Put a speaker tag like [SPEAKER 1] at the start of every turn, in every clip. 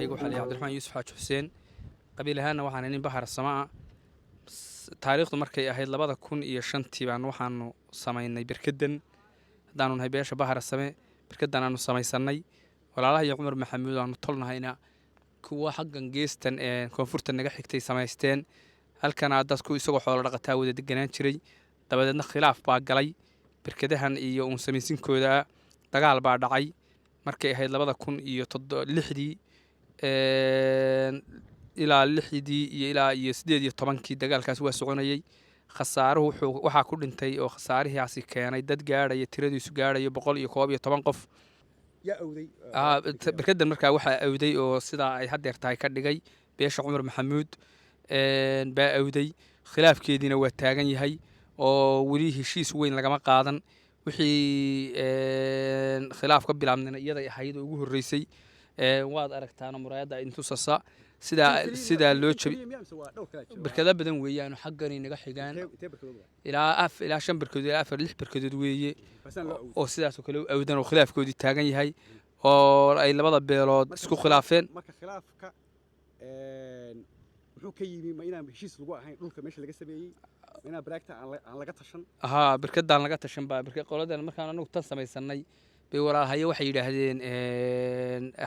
[SPEAKER 1] magacaygu waxaa la Cabdiraxmaan Yuusuf Xaaji Xuseen qabiil ahaana waxaan nin bahar samaa taariikhdu markay ahayd 2005 baan waxaanu samaynay birkadan haddaanu nahay beesha bahar same birkadan aanu samaysanay walaalaha iyo Cumar Maxamuud aanu tolnahayna kuwa xaggan geestan koonfurta naga xigtay samaysteen halkana dadku isagoo xoolo dhaqataa wada deganaan jiray dabadeedna khilaaf baa galay birkadahan iyo samaysinkooda dagaal baa dhacay markay ahayd 2006 ilaa 6 iyo ilaa 18 dagaalkaas waa soconayay khasaaruhu waxa ku dhintay oo khasaarihiisi keenay dad gaadhay tiradiisu gaadhay 111 qof
[SPEAKER 2] yaa awday
[SPEAKER 1] birkadan markaa waxa awday oo sida ay hadeer tahay ka dhigay beesha Cumar Maxamuud baa awday khilaafkeedina waa taagan yahay oo wali heshiis weyn lagama qaadan wixii khilaaf ka bilaabnay iyada ahayd ugu horeysay waad aragtaan muraayada intusasa sida loo jabi birkada badan weeyaan xaggan inaga xigaan ilaa 5 birkadood ilaa 4 birkadood weeye oo sidaas oo kale awdan oo khilaafkoodii taagan yahay oo ay labada beelood isku khilaafeen
[SPEAKER 2] marka khilaafka wuxuu ka yimi ma inaan heshiis lagu ahayn dhulka meesha laga sameeyay ina baraagta aan laga tashan
[SPEAKER 1] birkadan laga tashan baa birka qoladan markaan anagu tan samaysanay bay walaalhayo waxay yiraahdeen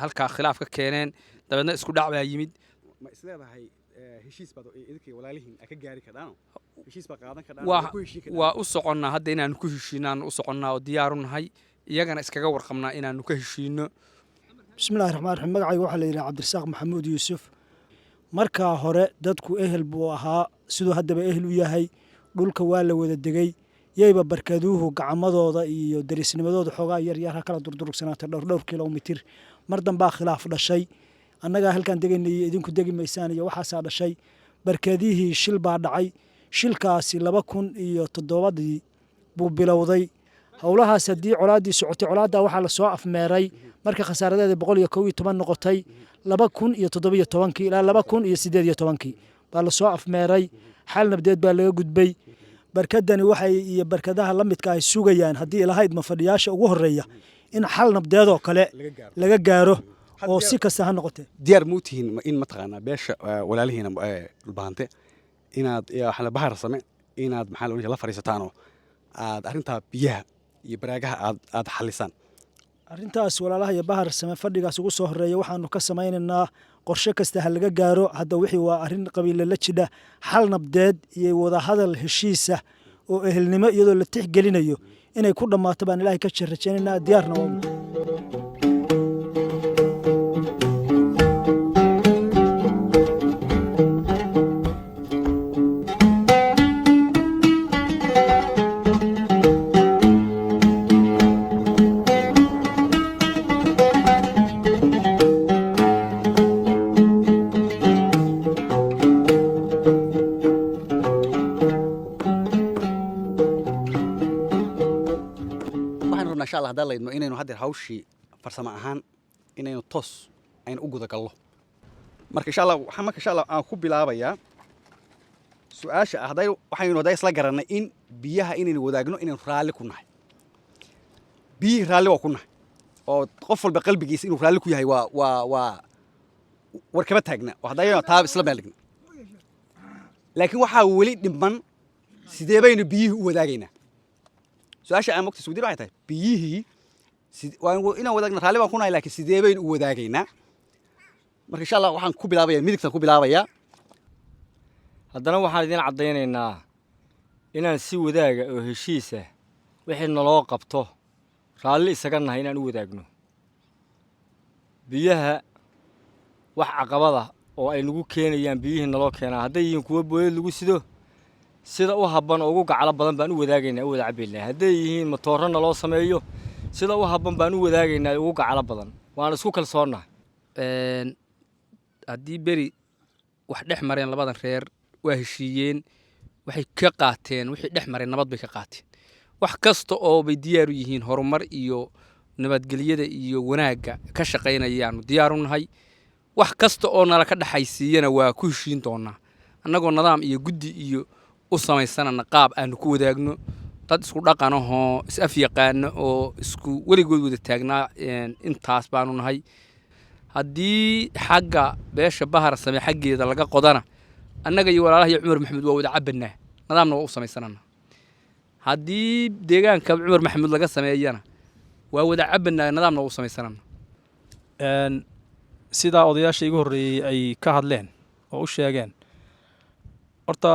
[SPEAKER 1] halka khilaaf ka keeneen dabadna isku dhac baa yimid
[SPEAKER 2] ma isleedahay heshiis baad idinka walaalihiin ka gaari kadaan heshiis baa qaadan kadaan
[SPEAKER 1] waa u soconnaa hadda inaan ku heshiinaan u soconnaa oo diyaar u nahay iyagana iskaga warqabnaa inaan ka heshiino
[SPEAKER 3] bismillaahir rahmaanir rahiim magacaygu waxa la yiraahdaa Cabdirasaaq Maxamuud Yuusuf marka hore dadku ehel buu ahaa sidoo haddaba ehel u yahay dhulka waa la wada degay yeyba barkaduhu gacmadooda iyo darisnimadooda xoogaa yar yar kala durdurugsanaato dhowr kiiloomitir mar dambaa khilaaf dhashay annaga halkan degaynay idinku degi maysaan iyo waxaas dhashay barkadihii shil baa dhacay shilkaasi 2007 buu bilowday howlahaas hadii colaadii socotay colaada waxa la soo afmeeray marka khasaaradeeda 111 noqotay 2017 ilaa 2018 baa la soo afmeeray xal nabdeed baa laga gudbay barkadani waxay iyo barkadaha la midka ay sugayaan hadii ilahayd ma fadhiyaasha ugu horeeya in xal nabdeed oo kale laga gaaro oo si kasta ha noqotay
[SPEAKER 2] diyaar muutiin in mataqaana beesha walaalihiina baante inaad xal bahar same inaad maxaa loo la fariisataan oo aad arinta biyaha iyo baraagaha aad xalisaan
[SPEAKER 3] arintaas walaalaha iyo bahar same fadhigaas ugu soo horeeya waxaanu ka samaynaynaa qorshe kasta ha laga gaaro hadda wixii waa arin qabiil la jida xal nabdeed iyo wada hadal heshiisa oo ehelnimo iyadoo la tixgelinayo inay ku dhamaato baan Ilaahay ka rajaynaa diyaarna waa
[SPEAKER 2] hadalleedmo inaynu hadeer hawshii farsamo ahaan inaynu toos aynu u guda gallo marka insha Allah aan ku bilaabayaa su'aasha waxaynu isla garanay in biyaha inaynu wadaagno inaynu raali ku nahay biyi raali waa ku nahay oo qof walba qalbigiisa inuu raali ku yahay waa warkaba taagna hadaynu taab isla maaligna laakiin waxa wali dhiman sidee baynu biyihi u wadaagaynaa su'aasha aan waqti suudiir waxay tahay biyihii inaan wadaagna raali baan ku nahay laakiin sidee baynu u wadaagaynaa marka insha Allah waxaan ku bilaabayaa midigtan ku bilaabayaa
[SPEAKER 4] haddana waxaan idin cadaynaynaa inaan si wadaaga oo heshiis ah wixii naloo qabto raali isaga nahay inaan u wadaagno biyaha wax caqabada oo ay nagu keenayaan biyihii naloo keenaa hadday yihiin kuwa booyad lagu sido sida u habban oo ugu gacalo badan baan u wadaagaynaa u wada cabaynaa hadday yihiin matooro naloo sameeyo sida u habban baan u wadaagaynaa ugu gacalo badan waan isku kalsoonnaa
[SPEAKER 1] haddii beri wax dhex mareen labadan reer waa heshiiyeen waxay ka qaateen wixii dhex mareen nabad bay ka qaateen wax kasta oo bay diyaar u yihiin horumar iyo nabadgelyada iyo wanaagga ka shaqaynayaan diyaar u nahay wax kasta oo nala ka dhaxaysiiyana waa ku heshiin doonaa annagoo nidaam iyo guddi iyo u samaysanana qaab aanu ku wadaagno dad isku dhaqan ahoo is-af yaqaano oo isku weligood wada taagnaa intaas baanu nahay haddii xagga beesha bahar same xaggeeda laga qodana annaga iyo walaalaha iyo cumar maxamuud waa wada cabbanaa nidaamna waa u samaysanana haddii deegaanka cumar maxamuud laga sameeyana waa wada cabbanaa nidaamna waa u samaysanana
[SPEAKER 5] sidaa odayaasha igu horreeyey ay ka hadleen oo u sheegeen horta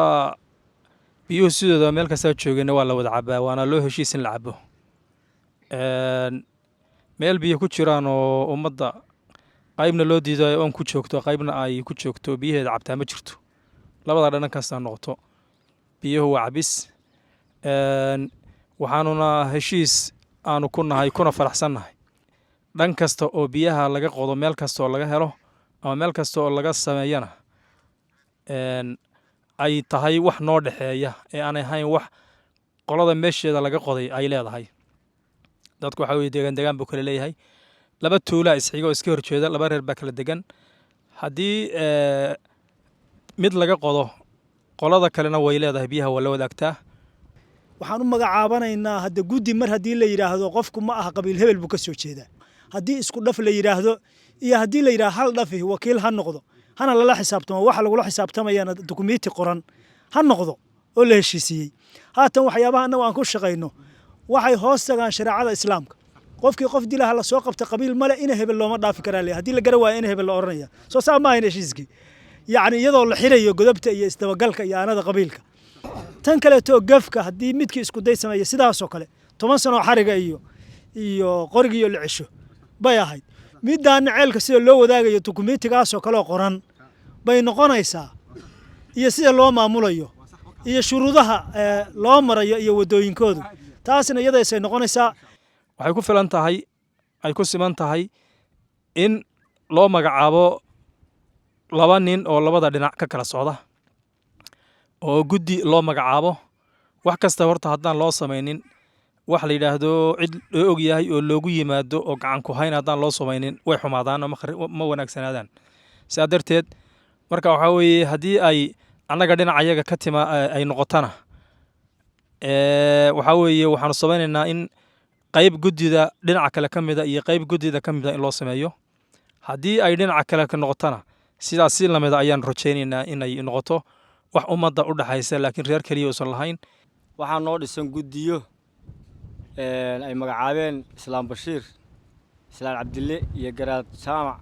[SPEAKER 5] biyuhu sidooda meel kastaa joogeenna waa la wada cabbaa waana loo heshiis in la cabbo meel biyo ku jiraan oo ummadda qaybna loo diido ay oon ku joogto qaybna ay ku joogto biyaheeda cabtaa ma jirto labada dhannan kasta noqoto biyuhu waa cabis waxaanuna heshiis aanu ku nahay kuna faraxsannahay dhan kasta oo biyaha laga qodo meel kasta oo laga helo ama meel kasta oo laga sameeyana ay tahay wax noo dhexeeya ee aan ahayn wax qolada meesheeda laga qoday ay leedahay dadku waxa weeye deegaan buu kala leeyahay laba tuulaa isxiga oo iska horjeeda laba reer baa kala degan haddii mid laga qodo qolada kalena way leedahay biyaha waa la wadaagtaa
[SPEAKER 3] waxaan u magacaabanaynaa hadda guddi mar haddii la yidhaahdo qofku ma aha qabiil hebel buu ka soo jeedaa haddii isku dhaf la yidhaahdo iyo haddii la yidhaahdo hal dhafi wakiil ha noqdo hana lala xisaabtamo waxa lagula xisaabtamayana dukumiiti qoran ha noqdo oo la heshiisiiyey haatan waxyaabaha annagu aan ku shaqayno waxay hoos tagaan shareecada islaamka qofkii qof dilaha la soo qabta qabiil male ina hebel looma dhaafi karaa le haddii la gara waayo ina hebel la oranaya soo saa ma ahayn heshiiskii yacni iyadoo la xirayo godobta iyo isdabagalka iyo aanada qabiilka tan kaleeto gafka haddii midkii isku day sameeya sidaasoo kale 10 sano xariga iyo qorigiyo la cisho bay ahayd midaan ceelka sida loo wadaagayo dukumiitigaasoo kale qoran bay noqonaysaa iyo sida loo maamulayo iyo shuruudaha loo marayo iyo wadooyinkoodu taasina iyadaysay noqonaysaa
[SPEAKER 5] waxay ku filan tahay ay ku siman tahay in loo magacaabo laba nin oo labada dhinac ka kala socda oo guddi loo magacaabo wax kasta horta haddaan loo samaynin wax la yidhaahdo cid loo og yahay oo loogu yimaado oo gacan ku hayn haddaan loo samaynin way xumaadaan oo ma wanaagsanaadaan sidaa darteed marka waxaa weeye haddii ay annaga dhinacayaga ka ay noqotana waxaa weeye waxaanu samaynaynaa in qayb guddida dhinaca kale ka mida iyo qayb guddida ka mida in loo sameeyo haddii ay dhinaca kale ka noqotana sidaas si lamida ayaan rajaynaynaa inay noqoto wax ummadda u dhaxaysa laakiin reer keliya uusan lahayn
[SPEAKER 4] waxaa noo dhisan guddiyo ay magacaabeen islaam bashiir islaan cabdille iyo garaad jaamac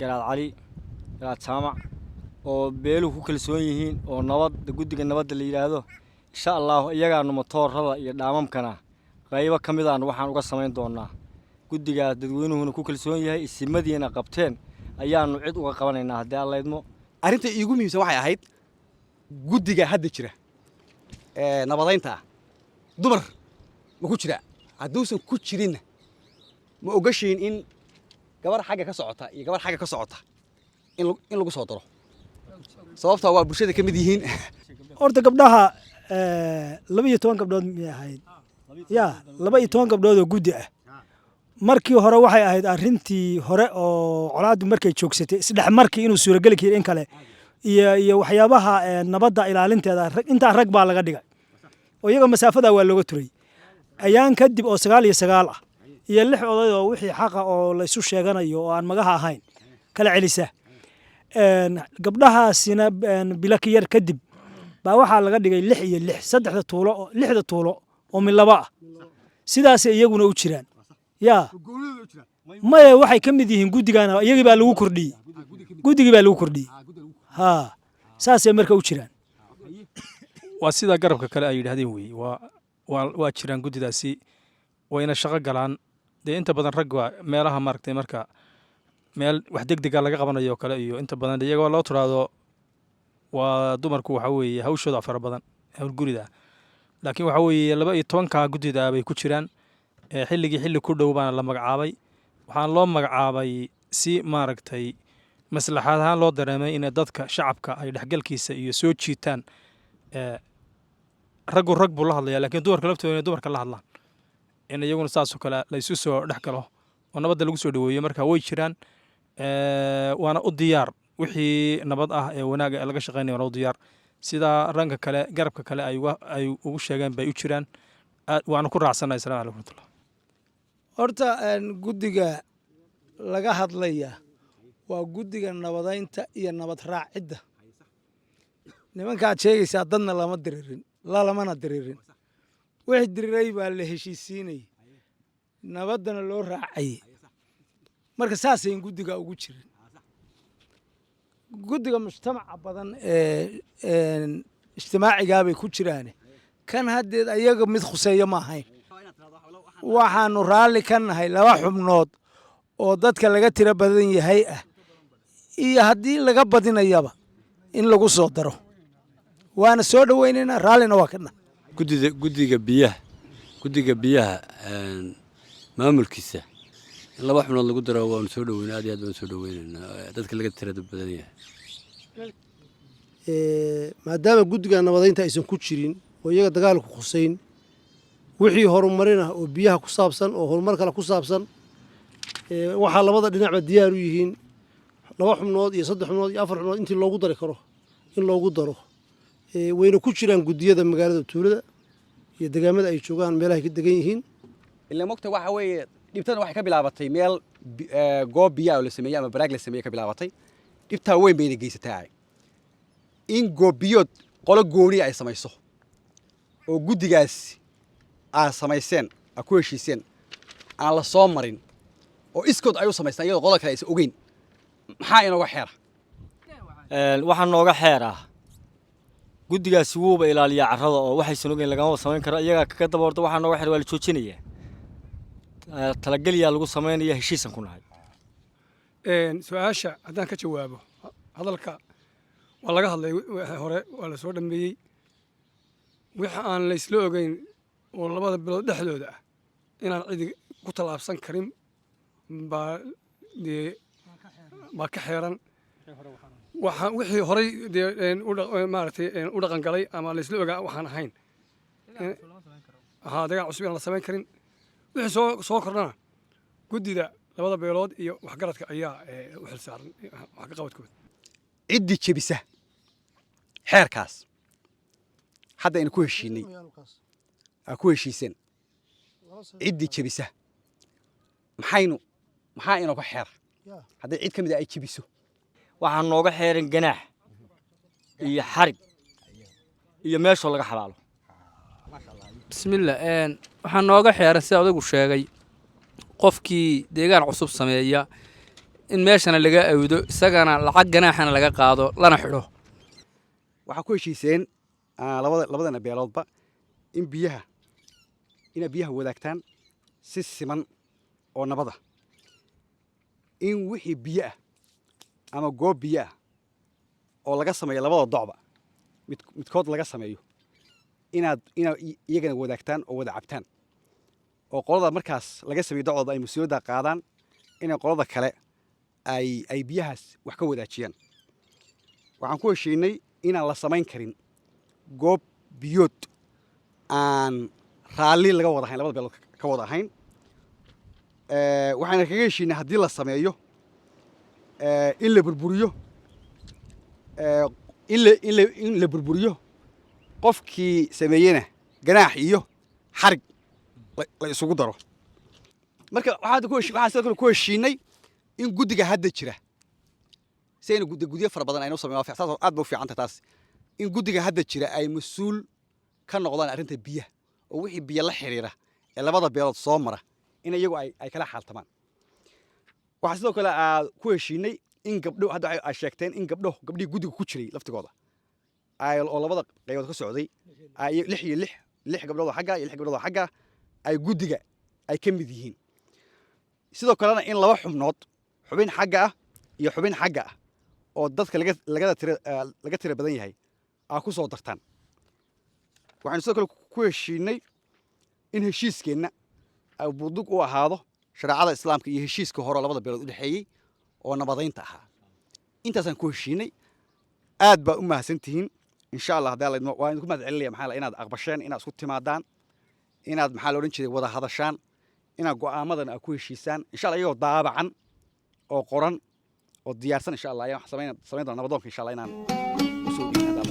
[SPEAKER 4] garaad cali garaad jaamac oo beeluhu ku kalsoon yihiin oo guddiga nabadda la yidhaahdo insha allahu iyagaanu matoorada iyo dhaamamkana qaybo ka midaan waxaan uga samayn doonaa guddigaas dadweynuhuna ku kalsoon yahay isimadiina qabteen ayaanu cid uga qabanaynaa haddii aan laydmo
[SPEAKER 2] arrinta iigu muhiimsan waxay ahayd guddiga hadda jira nabadaynta ah dumar ma ku jira hadduusan ku jirinna ma ogashiin in gabar xagga ka socota iyo gabar xagga ka socota in lagu soo daro sababtaa waa bulshada ka mid yihiin
[SPEAKER 3] horta gabdhaha 12 gabdhood miyay ahayd ya 12 gabdhood oo guddi ah markii hore waxay ahayd arrintii hore oo colaadu markay joogsatay isdhex markii inuu suurageli karo in kale iyo waxyaabaha nabadda ilaalinteeda inta rag baa laga dhigay oo iyaga masaafada waa looga turay ayaan kadib oo 9 ah iyo 6 oday oo wixii xaqa oo la isu sheeganayo oo aan magaha ahayn kala celisa gabdhahaasina bilakiyar kadib baa waxaa laga dhigay 6 iyo 6 6 tuulo oo min laba ah sidaas iyaguna u jiraan ya maya waxay ka mid yihiin guddigana iyagii baa lagu kordhiyey guddigii baa lagu kordhiyey ha saasay marka u jiraan
[SPEAKER 5] waa sida garabka kale ay yidhaahdeen weeye waa jiraan guddidaasi wayna shaqo galaan dee inta badan rag waa meelaha maaragtay marka meel wax degdega laga qabanayo kale iyo inta badan iyagoo loo tiraado waa dumarku waxa weeye hawshooda fara badan hawl gurida laakiin waxa weeye 12 guddida bay ku jiraan xilli ku dhow baana la magacaabay waxaan loo magacaabay si maaragtay maslaxad ahaan loo dareemay in dadka shacabka ay dhexgalkiisa iyo soo jiitaan rag buu la hadlayaa laakiin dumarka laftooda dumarka la hadlaan in iyaguna saas oo kale la isu soo dhex galo oo nabadda lagu soo dhaweeyo marka way jiraan waana u diyaar wixii nabad ah ee wanaag laga shaqeynayo waana u diyaar sida ranka kale garabka kale ay ugu sheegeen bay u jiraan waana ku raacsanahay assalaamu calaykum warahmatullaah
[SPEAKER 6] horta guddiga laga hadlaya waa guddiga nabadaynta iyo nabad raacidda nimankaad sheegaysaa dadna lama diririn lalamana diririn wixii diriray baa la heshiisiinayay nabaddana loo raacayay marka saasayn guddiga ugu jirin guddiga mujtamaca badan ee ijtimaacigaa bay ku jiraane kan haddeed ayaga mid khuseeyo ma ahayn waxaanu raalli ka nahay 2 xubnood oo dadka laga tiro badan yahay ah iyo haddii laga badinayaba in lagu soo daro waana soo dhaweynaynaa raallina waa ka nahay
[SPEAKER 7] guddiga biyaha maamulkiisa in 2 xubnood lagu daro waanu soo dhaweynaa aad iyo aad baan soo dhaweynaynaa dadka laga tirada badan yahay
[SPEAKER 8] maadaama guddiga nabadaynta aysan ku jirin oo iyaga dagaalku khuseyn wixii horumarin ah oo biyaha ku saabsan oo horumar kale ku saabsan waxaa labada dhinacba diyaar u yihiin 2 xubnood iyo 3 xubnood iyo 4 xubnood intii loogu dari karo in loogu daro wayna ku jiraan guddiyada magaalada tuulada iyo deegaamada ay joogaan meelaha ka degan yihiin
[SPEAKER 2] ilaa mogta waxa weeye dhibtana waxay ka bilaabatay meel goob biyaa la sameeyay ama baraag la sameeyay ka bilaabatay dhibtaa weyn bayna geysatay in goobiyood qolo gooni ay samayso oo guddigaas ay samayseen ku heshiiseen aan la soo marin oo iskood ay u samaystaan iyadoo qolo kale aysan ogeyn maxaa inooga xeera
[SPEAKER 4] waxaa nooga xeera guddigaasi wuuba ilaaliyaa carrada oo waxaysan ogeyn lagama samayn karo iyagaa kaga daba horta waxaa nooga xeera waa la joojinayaa talageliyaa lagu samaynaya heshiisan ku nahay
[SPEAKER 1] su-aasha haddaan ka jawaabo hadalka waa laga hadlay hore waa la soo dhameeyey wixii aan laysla ogeyn oo 2 bilood dhexdooda ah inaan cidi ku tallaabsan karin baa ka xeeran wixii horay maaragtay u dhaqan galay ama laysla ogaa waxaan ahayn dagaal cusub inaan la samayn karin wixii soo kordhana guddida 2 beelood iyo waxgaradka ayaa u xilsaaran wax ka qabadkooda
[SPEAKER 2] ciddii jebisa xeerkaas hadda aynu ku heshiinay ku heshiiseen ciddii jebisa maxaa inooga xeera hadday cid ka mid ah ay jebiso
[SPEAKER 4] waxaa nooga xeeran ganaax iyo xarig iyo meeshoo laga xabaalo
[SPEAKER 1] bismillah waxaa nooga xeeran sida odaygu sheegay qofkii deegaan cusub sameeya in meeshana laga awdo isagana lacag ganaaxana laga qaado lana xidho
[SPEAKER 2] waxaa ku heshiiseen labadana beeloodba in inaad biyaha wadaagtaan si siman oo nabada in wixii biyo ah ama goob biyo ah oo laga sameeyo labada docba midkood laga sameeyo inaad iyagana wadaagtaan oo wada cabtaan oo qolada markaas laga sameeyo docdooda ay mas-uuliyadda qaadaan inay qolada kale ay biyahaas wax ka wadaajiyaan waxaan ku heshiinay inaan la samayn karin goob biyood aan raalli laga wada ahayn labada beelood ka wada ahayn waxaana kaga heshiinay haddii la sameeyo in la burburiyo in la burburiyo qofkii sameeyena ganaax iyo xarig la isugu daro marka waxaan sidoo kale ku heshiinay in guddiga hadda jira si aynu guddiyo fara badan aynu sameeyo aad ba u fiicanta taas in guddiga hadda jira ay mas-uul ka noqdaan arrinta biyaha oo wixii biyo la xiriira ee labada beelood soo mara in iyagu ay kala xaaltamaan waxaa sidoo kale ku heshiinay in gabdho hadda ay sheegteen in gabdhihii guddiga ku jiray laftigooda oo labada qaybood ka socday 6 gabdhood oo xagga iyo 6 gabdhood oo xagga ay guddiga ay ka mid yihiin sidoo kalena in 2 xubnood xubin xagga ah iyo xubin xagga ah oo dadka laga tira badan yahay ku soo dartaan waxaanu sidoo kale ku heshiinay in heshiiskeenna ay budug u ahaado shareecada islaamka iyo heshiiska hore labada beelood u dhexeeyey oo nabadaynta ahaa intaasaan ku heshiinay aad baa u mahadsantihiin insha allah waan idinku mahad celinaya maxaa inaad aqbasheen inaad isku timaadaan inaad maxaa la odhan jiray wada hadashaan inaad go'aamadan aad ku heshiisaan insha allah iyagoo daabacan oo qoran oo diyaarsan insha allah ayaan samayn doona nabadoonka insha allah inaan usoo dhiibna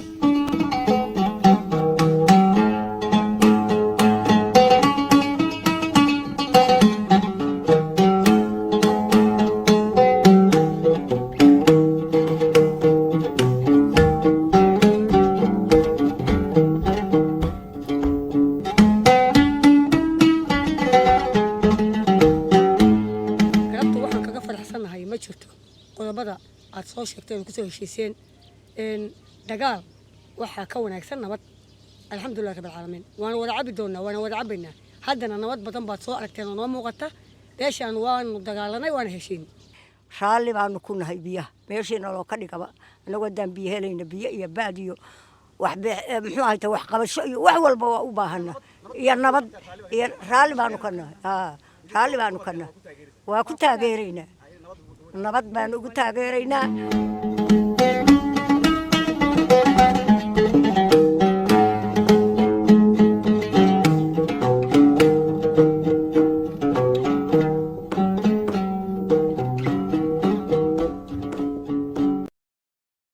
[SPEAKER 9] aad soo sheegteen ku soo heshiiseen dagaal waxa ka wanaagsan nabad alxamdulillahi rabbil caalamiin waan wada cabi doonaa waan wada cabaynaa haddana nabad badan baad soo aragteen oo noo muuqata meeshaan waanu dagaalanay waana heshiin
[SPEAKER 10] raalli baanu ku nahay biyaha meeshiina loo ka dhigaba anagoo haddaan biyo helayna biyo iyo baad iyo wax muxuu ahayta wax qabasho iyo wax walba waa u baahana iyo nabad iyo raalli baanu ka nahay raalli baanu ka nahay waa ku taageeraynaa nabad baanu ugu taageeraynaa